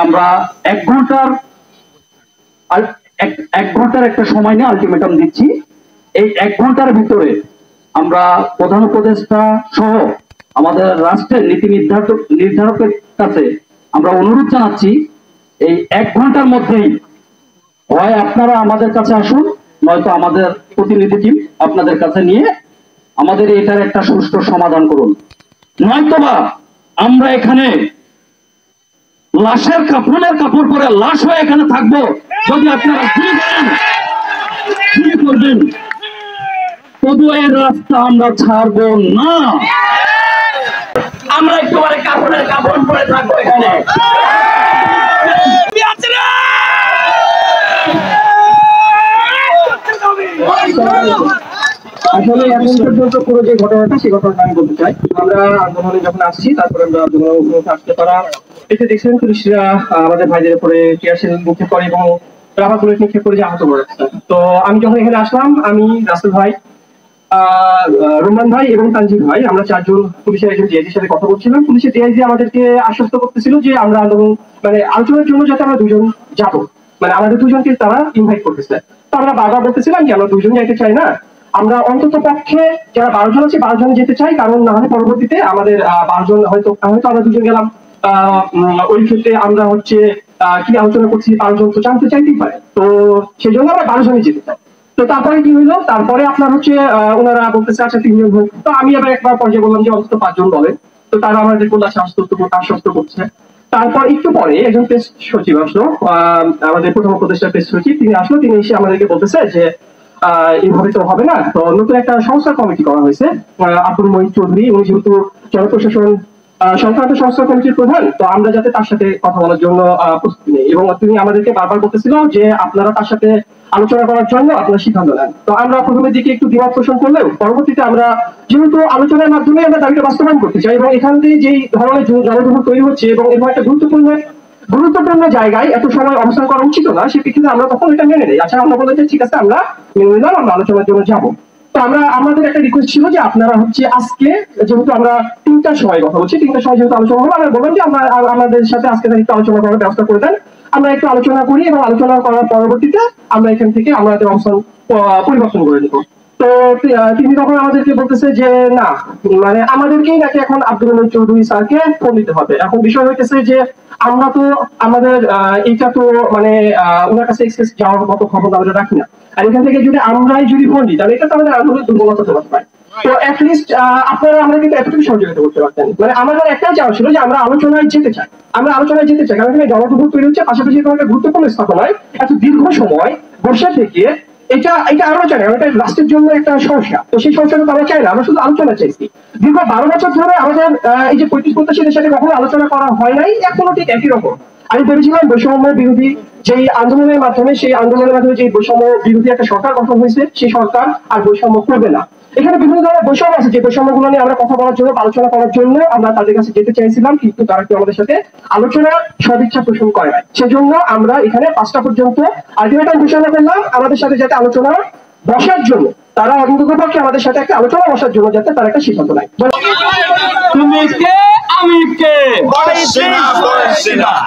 আমরা 1 ঘন্টার একটা সময় নিয়ে আলটিমেটাম দিচ্ছি। এই 1 ঘন্টার ভিতরে আমরা প্রধান উপদেষ্টা সহ আমাদের রাষ্ট্রের নীতি নির্ধারকের কাছে আমরা অনুরোধ জানাচ্ছি, এই 1 ঘন্টার মধ্যেই হয় আপনারা আমাদের কাছে আসুন, নয়তো আমাদের প্রতিনিধি টিম আপনাদের কাছে নিয়ে আমাদের এটার একটা সুষ্ঠু সমাধান করুন। নয়তোবা আমরা এখানে লাশের কাফনের কাপড় পরে লাশ হয়ে এখানে থাকবো। যদি আপনারা গুলি করবেন তবু এই রাস্তা আমরা ছাড়বো না। আমরা একেবারে কাফনের কাপড় পরে থাকবো এখানে। আসলে এখন পর্যন্ত পুরো যে ঘটনাটা সেই ঘটনাটা আমি বলতে চাই। আমরা আন্দোলনে যখন আসছি, তারপরে আমরা আন্দোলনে আসতে পারা এতে দেখছেন পুলিশরা আমাদের ভাইদের উপরে টিয়ারশেল নিক্ষেপ করে এবং রাবার বুলেট নিক্ষেপ করে যে আহত করে। তো আমি যখন এখানে আসলাম, আমি রাসেল ভাই, রোমান ভাই এবং তানজিল ভাই, আমরা 4 জন পুলিশের একজন ডিআইজির সাথে কথা বলছিলাম। পুলিশের ডিআইজি আমাদেরকে আশ্বস্ত করতেছিল যে আমরা আন্দোলন আলোচনার জন্য যাতে আমরা 2 জন যাবো, আমাদের 2 জনকে তারা ইনভাইট করতেছে। তো আমরা বারবার বলতেছিলাম যে আমরা 2 জন যাইতে চাই না, আমরা অন্তত পক্ষে যারা 12 জন আছে 12 জন যেতে চাই, কারণ না হলে পরবর্তীতে আমাদের 12 জন হয়তো আমরা 2 জন গেলাম, ওই ক্ষেত্রে আমরা কি আলোচনা করছি 12 জন তো জানতে চাইতেই পারে। তো সেই জন্য আমরা 12 জনই যেতে চাই। তো তারপরে কি হইলো, তারপরে আপনার ওনারা বলতেছে আচ্ছা 3 জন হোক। তো আমি আবার একবার পর্যায়ে বললাম যে অন্তত 5 জন বলেন। তো তারা আমাদের বলল আশ্বস্ত করছে। তারপর একটু পরে একজন প্রেস সচিব আসলো, আমাদের প্রথম উপদেষ্টা প্রেস সচিব, তিনি আসলো। তিনি এসে আমাদেরকে বলতেছে যে এইভাবে তো হবে না, তো নতুন একটা সংস্কার কমিটি করা হয়েছে। আব্দুল মঈন চৌধুরী, উনি যেহেতু জনপ্রশাসন সংক্রান্ত সংস্কার কমিটির প্রধান, তো আমরা যাতে তার সাথে কথা বলার জন্য প্রস্তুতি নেই। এবং তিনি আমাদেরকে বারবার বলতেছিল যে আপনারা তার সাথে আলোচনা করার জন্য আপনারা সিদ্ধান্ত নেন। তো আমরা প্রথমের দিকে একটু দ্বিমত পোষণ করলেও পরবর্তীতে আমরা যেহেতু আলোচনার মাধ্যমে আমরা দাবিটা বাস্তবায়ন করতে চাই এবং এখান থেকে যেই ধরনের জনগণ তৈরি হচ্ছে এবং এরকম একটা গুরুত্বপূর্ণ জায়গায় এত সময় অবস্থান করা উচিত না, সে প্রেক্ষিতে আমরা তখন এটা মেনে নেই। আচ্ছা, আমরা বললাম যে ঠিক আছে, আমরা মেনে নিলাম, আমরা আলোচনার জন্য যাবো। তো আমাদের একটা রিকোয়েস্ট ছিল যে আপনারা আজকে, যেহেতু আমরা 3টার সময় কথা বলছি, 3টার সময় যেহেতু আলোচনা হলো, আমরা বললাম যে আমরা আমাদের সাথে আজকে একটু আলোচনা করার ব্যবস্থা করে দেন। আমরা একটু আলোচনা করি এবং আলোচনা করার পরবর্তীতে আমরা এখান থেকে আমাদের অবস্থান পরিবর্তন করে দেবো। তো তিনি তখন আমাদেরকে বলতেছে যে না, আমাদেরকেই নাকি এখন আব্দুল মঈন চৌধুরী স্যারকে ফোন দিতে হবে। এখন বিষয় হইতেছে যে আমরা তো আমাদের এটা তো ওনার কাছে এক্সেস যাওয়ার মতো ক্ষমতা আমরা রাখি না। আর এখান থেকে যদি আমরাই ফোন দিই, তাহলে এটা তো আমাদের আন্দোলনের দুর্বলতা চলে পারে। তো অ্যাটলিস্ট আপনারা আমরা কিন্তু এতটুকু সহযোগিতা করতে পারতেন। আমাদের একটাই চাওয়া ছিল যে আমরা আলোচনায় যেতে চাই, কারণ এখানে জনদুর্ভোগ তৈরি হচ্ছে, পাশাপাশি একটা গুরুত্বপূর্ণ স্থাপনায় এত দীর্ঘ সময় বসে থেকে এটা আমরা চাই না, এটা রাষ্ট্রের জন্য একটা সমস্যা। তো সেই সমস্যাটা তো আমরা চাই না, আমরা শুধু আলোচনা চাইছি। দীর্ঘ 12 বছর ধরে আমাদের এই যে 35-85 সাথে কখনো আলোচনা করা হয় নাই, এখনো ঠিক একই রকম। আমি ভেবেছিলাম বৈষম্য বিরোধী যেই আন্দোলনের মাধ্যমে যে বৈষম্য বিরোধী একটা সরকার গঠন হয়েছে, সেই সরকার আর বৈষম্য করবে না। এখানে বিভিন্ন ধরনের বৈষম্য আছে, যে বৈষম্যগুলো নিয়ে আমরা কথা বলার জন্য, আলোচনা করার জন্য আমরা তাদের কাছে যেতে চাইছিলাম, কিন্তু তারা কেউ আমাদের সাথে আলোচনার সদিচ্ছা পোষণ করে নাই। সেজন্য আমরা এখানে 5টা পর্যন্ত আলটিমেটাম ঘোষণা করলাম আমাদের সাথে যাতে আলোচনা বসার জন্য, তারা অন্ততপক্ষে আমাদের সাথে একটা আলোচনা বসার জন্য যাতে তারা একটা সিদ্ধান্ত নেয়। তুমি কে আমি কে,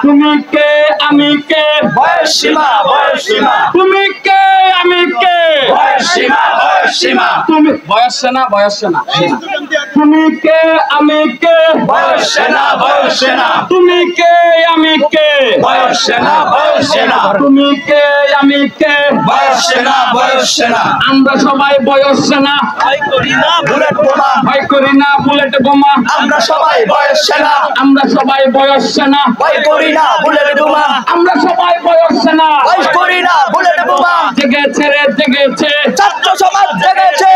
তুমি কে আমি কে, তুমি কে আমি কে, তুমি বয়স না তুমি কে আমি কে, তুমি কে আমি কে, তুমি কে আমি কে, আমরা সবাই বয়স না, ভয় করি না বুলেট বোমা, আমরা সবাই বয়স সেনা, আমরা সবাই বয়স না, ভয় করি না বুলেট বোমা, আমরা সবাই বয়স না, ভয় করি না বুলেট বোমা। জেগেছে রে জেগেছে, ছাত্র সমাজ জেগেছে,